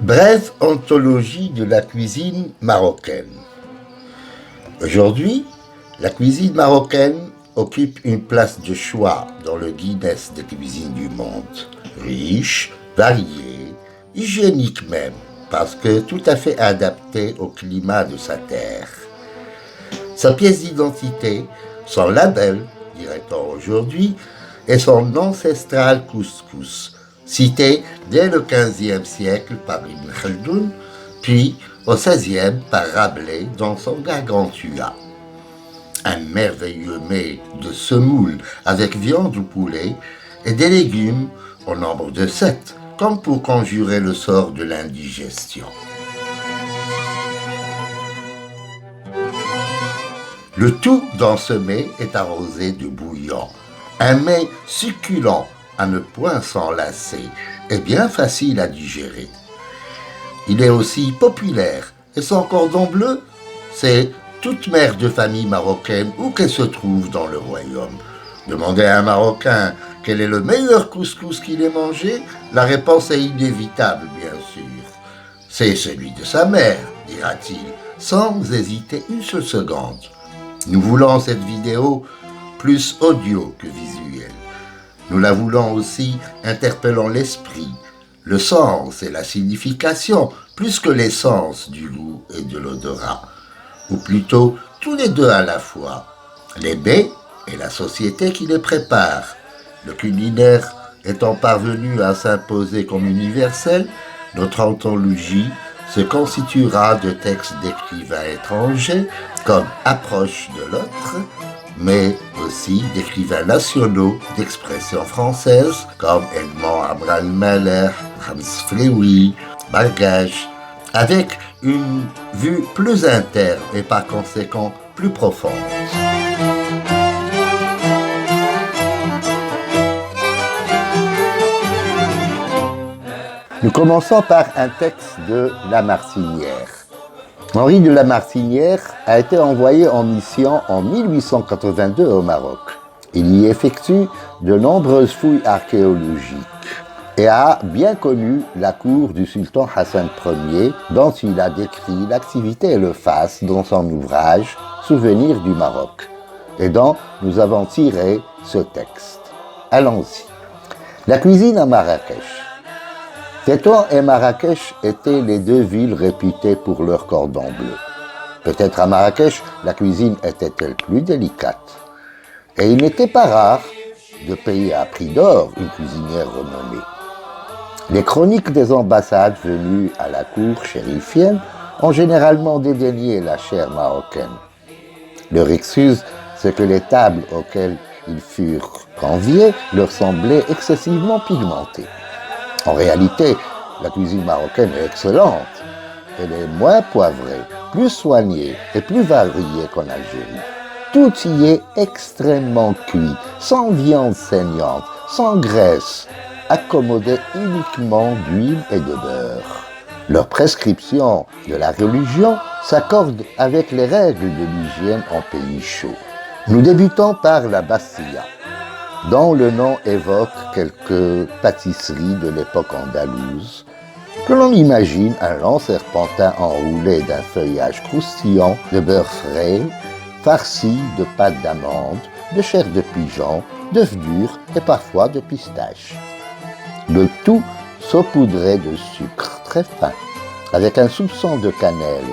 Brève anthologie de la cuisine marocaine. Aujourd'hui, la cuisine marocaine occupe une place de choix dans le Guinness des cuisines du monde. Riche, variée, hygiénique même, parce que tout à fait adaptée au climat de sa terre. Sa pièce d'identité, son label, dirait-on aujourd'hui, est son ancestral couscous, cité dès le XVe siècle par Ibn Khaldoun, puis au XVIe par Rabelais dans son Gargantua. Un merveilleux mets de semoule avec viande ou poulet et des légumes au nombre de 7, comme pour conjurer le sort de l'indigestion. Le tout dans ce mets est arrosé de bouillon, un mets succulent à ne point s'enlacer et bien facile à digérer. Il est aussi populaire et son cordon bleu, c'est toute mère de famille marocaine où qu'elle se trouve dans le royaume. Demandez à un Marocain quel est le meilleur couscous qu'il ait mangé, la réponse est inévitable bien sûr. C'est celui de sa mère, dira-t-il, sans hésiter une seule seconde. Nous voulons cette vidéo plus audio que visuelle. Nous la voulons aussi interpellant l'esprit, le sens et la signification, plus que l'essence du goût et de l'odorat. Ou plutôt, tous les deux à la fois, les baies et la société qui les prépare. Le culinaire étant parvenu à s'imposer comme universel, notre anthologie se constituera de textes d'écrivains étrangers comme approche de l'autre, mais aussi d'écrivains nationaux d'expression française comme Edmond Abraham-Meller, Rams Flewy, Bargage, avec une vue plus interne et par conséquent plus profonde. Nous commençons par un texte de Lamartinière. Henri de Lamartinière a été envoyé en mission en 1882 au Maroc. Il y effectue de nombreuses fouilles archéologiques et a bien connu la cour du sultan Hassan Ier, dont il a décrit l'activité et le faste dans son ouvrage « Souvenirs du Maroc » et dont nous avons tiré ce texte. Allons-y. La cuisine à Marrakech. Tétouan et Marrakech étaient les deux villes réputées pour leur cordon bleu. Peut-être à Marrakech, la cuisine était-elle plus délicate. Et il n'était pas rare de payer à prix d'or une cuisinière renommée. Les chroniques des ambassades venues à la cour chérifienne ont généralement dédaigné la chair marocaine. Leur excuse, c'est que les tables auxquelles ils furent conviés leur semblaient excessivement pigmentées. En réalité, la cuisine marocaine est excellente. Elle est moins poivrée, plus soignée et plus variée qu'en Algérie. Tout y est extrêmement cuit, sans viande saignante, sans graisse, accommodé uniquement d'huile et de beurre. Leur prescription de la religion s'accorde avec les règles de l'hygiène en pays chaud. Nous débutons par la Bastia, dont le nom évoque quelques pâtisseries de l'époque andalouse, que l'on imagine un long serpentin enroulé d'un feuillage croustillant de beurre frais, farci de pâte d'amande, de chair de pigeon, d'œufs durs et parfois de pistaches. Le tout saupoudré de sucre très fin, avec un soupçon de cannelle.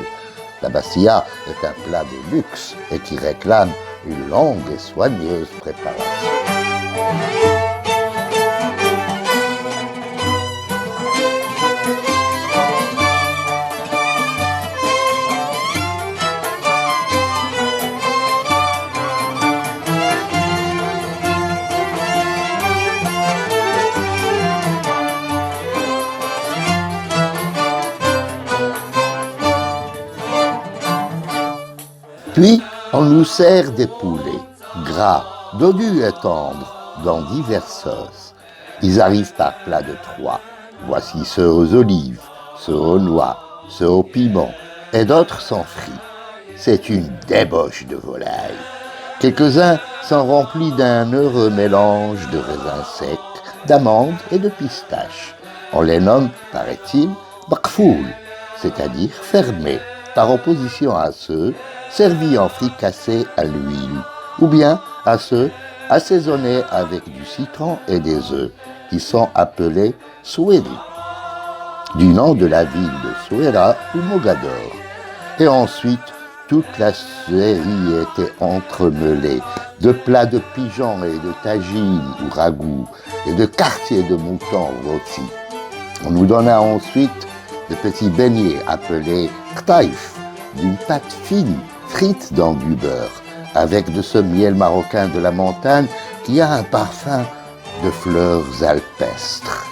La Bastia est un plat de luxe et qui réclame une longue et soigneuse préparation. Puis, on nous sert des poulets, gras, dodus et tendres, dans diverses sauces. Ils arrivent par plats de 3. Voici ceux aux olives, ceux aux noix, ceux au piment, et d'autres sans frits. C'est une débauche de volaille. Quelques-uns sont remplis d'un heureux mélange de raisins secs, d'amandes et de pistaches. On les nomme, paraît-il, maqfoul, c'est-à-dire fermés, par opposition à ceux servis en fricassé à l'huile, ou bien à ceux assaisonnés avec du citron et des œufs, qui sont appelés souéri, du nom de la ville de Souera ou Mogador. Et ensuite, toute la série était entremêlée de plats de pigeons et de tagines ou ragoûts, et de quartiers de moutons rôtis. On nous donna ensuite de petits beignets appelés ktaïf, d'une pâte fine, frite dans du beurre, avec de ce miel marocain de la montagne qui a un parfum de fleurs alpestres.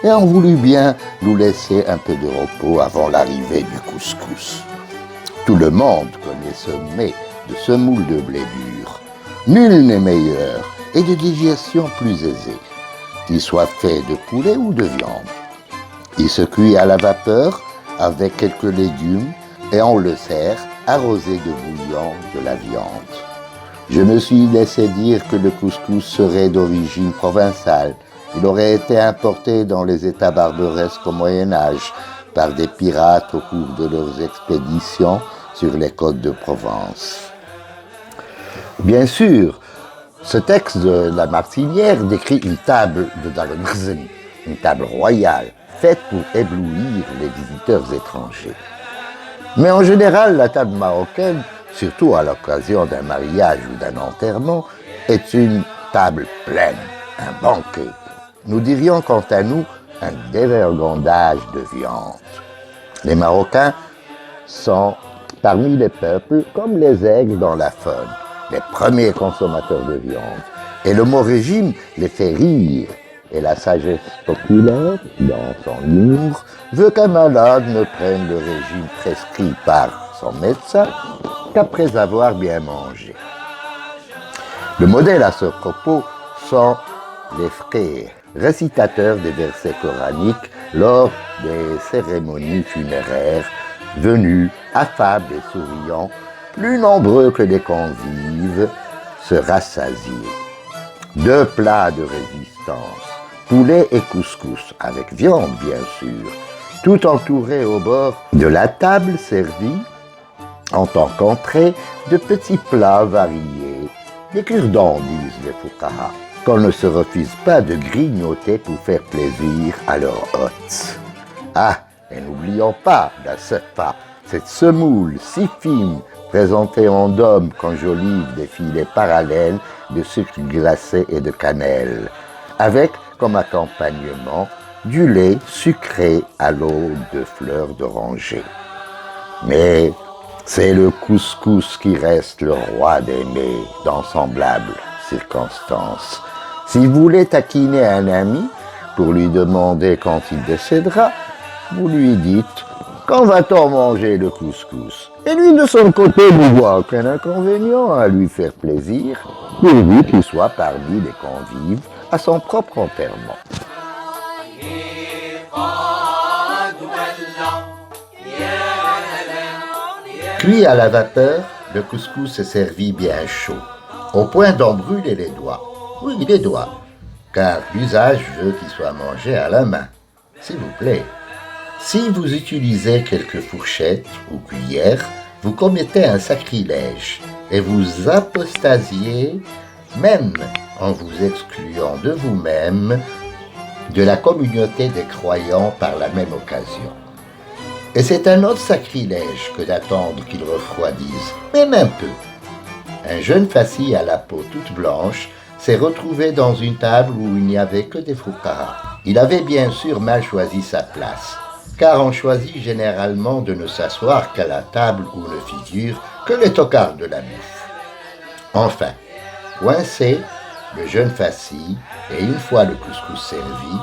Et on voulut bien nous laisser un peu de repos avant l'arrivée du couscous. Tout le monde connaît ce mets de semoule de blé dur. Nul n'est meilleur et de digestion plus aisée, qu'il soit fait de poulet ou de viande. Il se cuit à la vapeur avec quelques légumes et on le sert arrosé de bouillon de la viande. Je me suis laissé dire que le couscous serait d'origine provençale. Il aurait été importé dans les États barbaresques au Moyen-Âge par des pirates au cours de leurs expéditions sur les côtes de Provence. Bien sûr, ce texte de la Martinière décrit une table de Darmrzeni, une table royale, faite pour éblouir les visiteurs étrangers. Mais en général, la table marocaine, surtout à l'occasion d'un mariage ou d'un enterrement, est une table pleine, un banquet. Nous dirions quant à nous un dévergondage de viande. Les Marocains sont parmi les peuples comme les aigles dans la faune, les premiers consommateurs de viande. Et le mot régime les fait rire. Et la sagesse populaire, dans son humour, veut qu'un malade ne prenne le régime prescrit par son médecin qu'après avoir bien mangé. Le modèle à ce propos sont les frères, récitateurs des versets coraniques lors des cérémonies funéraires, venus, affables et souriants, plus nombreux que les convives, se rassasier. 2 plats de résistance, poulet et couscous, avec viande bien sûr, tout entouré au bord de la table servie, en tant qu'entrée, de petits plats variés, des cure-dents, disent les fuqaha, qu'on ne se refuse pas de grignoter pour faire plaisir à leur hôte. Ah, et n'oublions pas la sefa, cette semoule si fine, présentée en dôme qu'enjolive des filets parallèles de sucre glacé et de cannelle, avec comme accompagnement du lait sucré à l'eau de fleurs d'oranger. Mais c'est le couscous qui reste le roi des mets dans semblables circonstances. Si vous voulez taquiner un ami pour lui demander quand il décédera, vous lui dites « Quand va-t-on manger le couscous ?» Et lui, de son côté, ne voit aucun inconvénient à lui faire plaisir, pourvu qu'il soit parmi les convives à son propre enterrement. Cuit à la vapeur, le couscous est servi bien chaud, au point d'en brûler les doigts. Oui, les doigts, car l'usage veut qu'il soit mangé à la main. S'il vous plaît. Si vous utilisez quelques fourchettes ou cuillères, vous commettez un sacrilège et vous apostasiez, même en vous excluant de vous-même, de la communauté des croyants par la même occasion. Et c'est un autre sacrilège que d'attendre qu'ils refroidissent, même un peu. Un jeune fassi à la peau toute blanche s'est retrouvé dans une table où il n'y avait que des fuqaha. Il avait bien sûr mal choisi sa place, car on choisit généralement de ne s'asseoir qu'à la table où ne figurent que les tocards de la bouffe. Enfin, coincé, le jeune fassi, et une fois le couscous servi,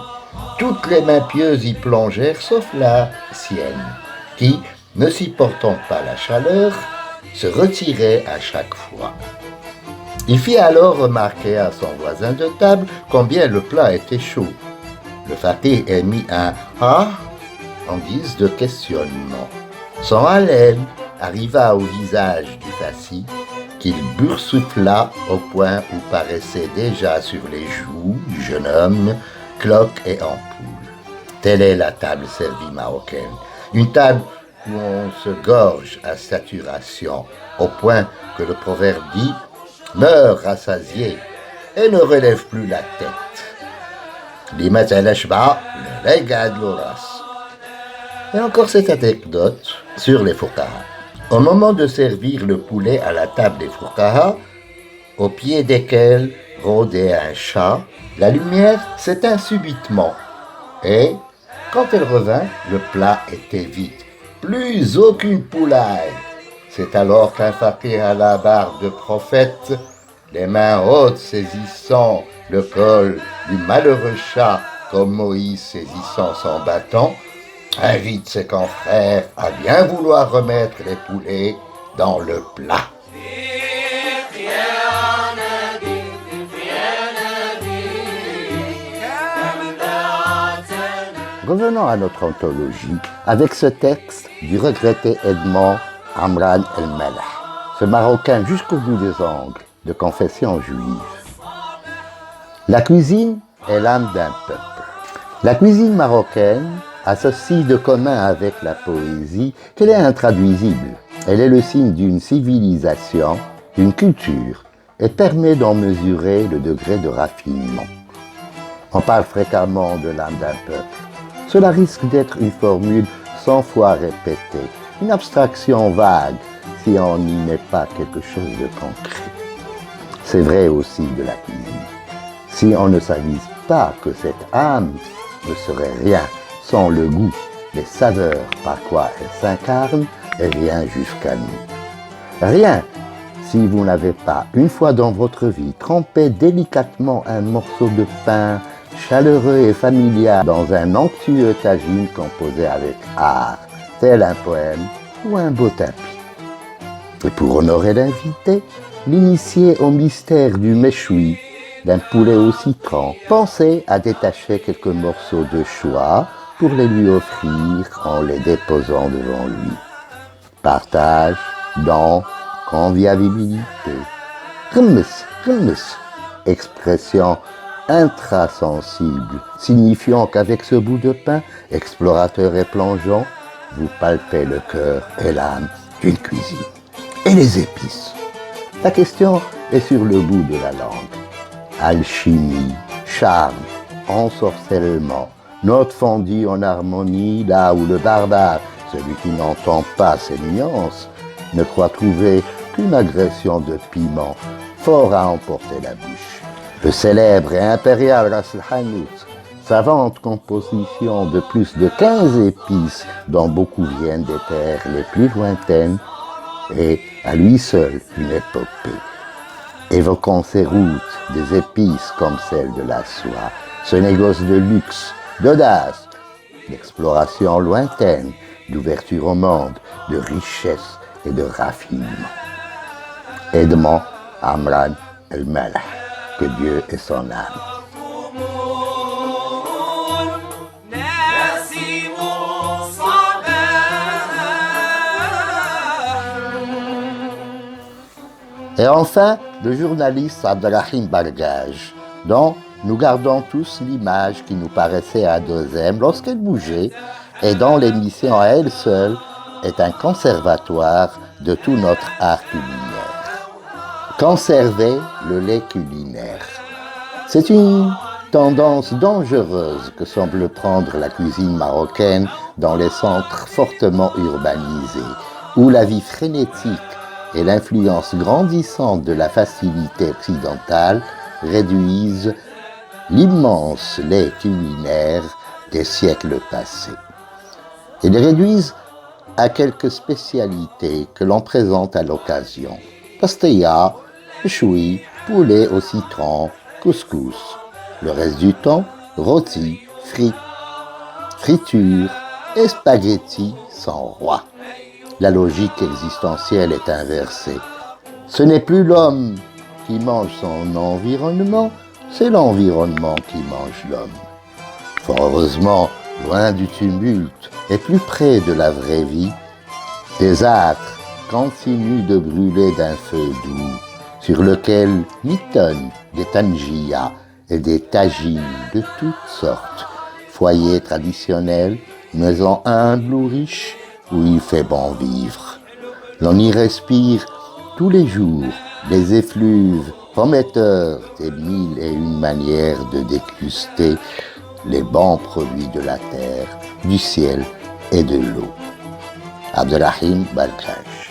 toutes les mains pieuses y plongèrent sauf la sienne, qui, ne supportant pas la chaleur, se retirait à chaque fois. Il fit alors remarquer à son voisin de table combien le plat était chaud. Le fakih émit un « Ah » en guise de questionnement. Son haleine arriva au visage du fassi, qu'il boursoufla au point où paraissaient déjà sur les joues du jeune homme cloques et ampoules. Telle est la table servie marocaine. Une table où on se gorge à saturation, au point que le proverbe dit « Meurs rassasié et ne relève plus la tête ». Et encore cette anecdote sur les fuqaha. Au moment de servir le poulet à la table des fuqaha, au pied desquels rôdait un chat, la lumière s'éteint subitement. Et, quand elle revint, le plat était vide. Plus aucune poulaille. C'est alors qu'un fakir à la barbe de prophète, les mains hautes saisissant le col du malheureux chat, comme Moïse saisissant son bâton, invite ses confrères à bien vouloir remettre les poulets dans le plat. Revenons à notre anthologie avec ce texte du regretté Edmond Amran El-Maleh, ce Marocain jusqu'au bout des ongles, de confession juive. La cuisine est l'âme d'un peuple. La cuisine marocaine a ceci de commun avec la poésie qu'elle est intraduisible. Elle est le signe d'une civilisation, d'une culture, et permet d'en mesurer le degré de raffinement. On parle fréquemment de l'âme d'un peuple. Cela risque d'être une formule 100 fois répétée, une abstraction vague, si on n'y met pas quelque chose de concret. C'est vrai aussi de la cuisine. Si on ne s'avise pas que cette âme ne serait rien sans le goût, les saveurs par quoi elle s'incarne et vient jusqu'à nous. Rien si vous n'avez pas, une fois dans votre vie, trempé délicatement un morceau de pain chaleureux et familial dans un onctueux tagine composé avec art, tel un poème ou un beau tapis. Et pour honorer l'invité, l'initié au mystère du méchoui, d'un poulet au citron, pensez à détacher quelques morceaux de choix pour les lui offrir en les déposant devant lui. Partage, don, convivialité. Khms, expression intrasensible, signifiant qu'avec ce bout de pain, explorateur et plongeon, vous palpez le cœur et l'âme d'une cuisine. Et les épices. La question est sur le bout de la langue. Alchimie, charme, ensorcellement, notes fondues en harmonie là où le barbare, celui qui n'entend pas ces nuances, ne croit trouver qu'une agression de piment, fort à emporter la bouche. Le célèbre et impérial Ras el-Hanout, savante composition de plus de 15 épices dont beaucoup viennent des terres les plus lointaines, est à lui seul une épopée. Évoquant ces routes des épices comme celle de la soie, ce négoce de luxe, d'audace, d'exploration lointaine, d'ouverture au monde, de richesse et de raffinement. Edmond Amran El-Maleh, que Dieu ait son âme. Et enfin, le journaliste Abdelrahim Bargage, dont nous gardons tous l'image qui nous paraissait à deuxième lorsqu'elle bougeait et dont l'émission à elle seule est un conservatoire de tout notre art culinaire. Conserver le lait culinaire. C'est une tendance dangereuse que semble prendre la cuisine marocaine dans les centres fortement urbanisés, où la vie frénétique et l'influence grandissante de la facilité occidentale réduisent l'immense lait culinaire des siècles passés. Ils réduisent à quelques spécialités que l'on présente à l'occasion. Pastilla, choui, poulet au citron, couscous. Le reste du temps, rôti, frites, friture et spaghettis sans roi. La logique existentielle est inversée. Ce n'est plus l'homme qui mange son environnement, c'est l'environnement qui mange l'homme. Fort heureusement, loin du tumulte et plus près de la vraie vie, des âtres continuent de brûler d'un feu doux, sur lequel mitonnent des tangias et des tagines de toutes sortes, foyer traditionnel, maison humble ou riche, où il fait bon vivre. L'on y respire tous les jours des effluves prometteurs et mille et une manières de déguster les bons produits de la terre, du ciel et de l'eau. Abdelrahim Balkhash.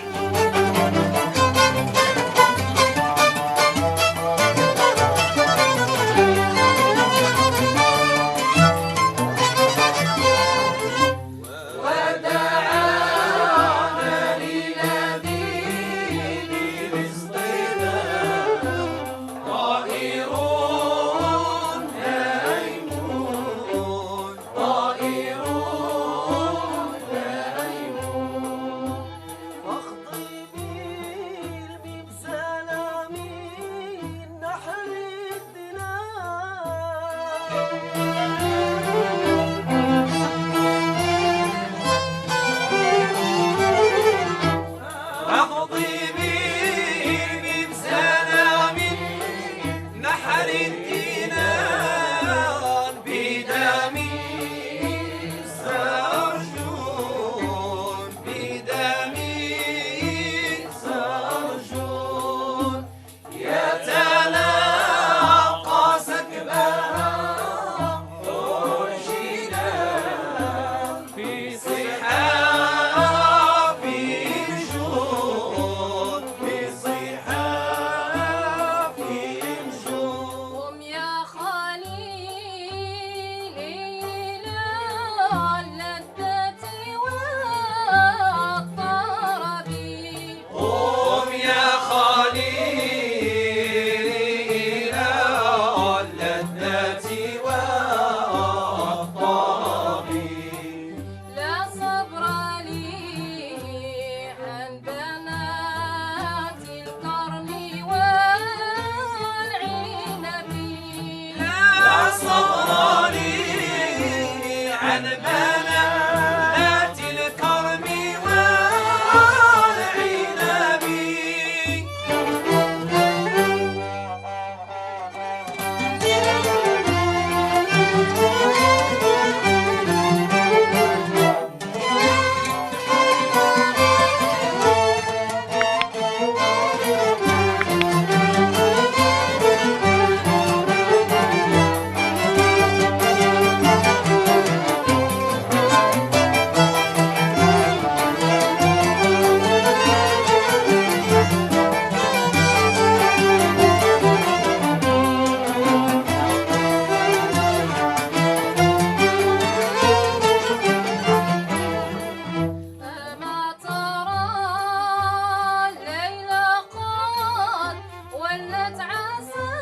ولت عساكره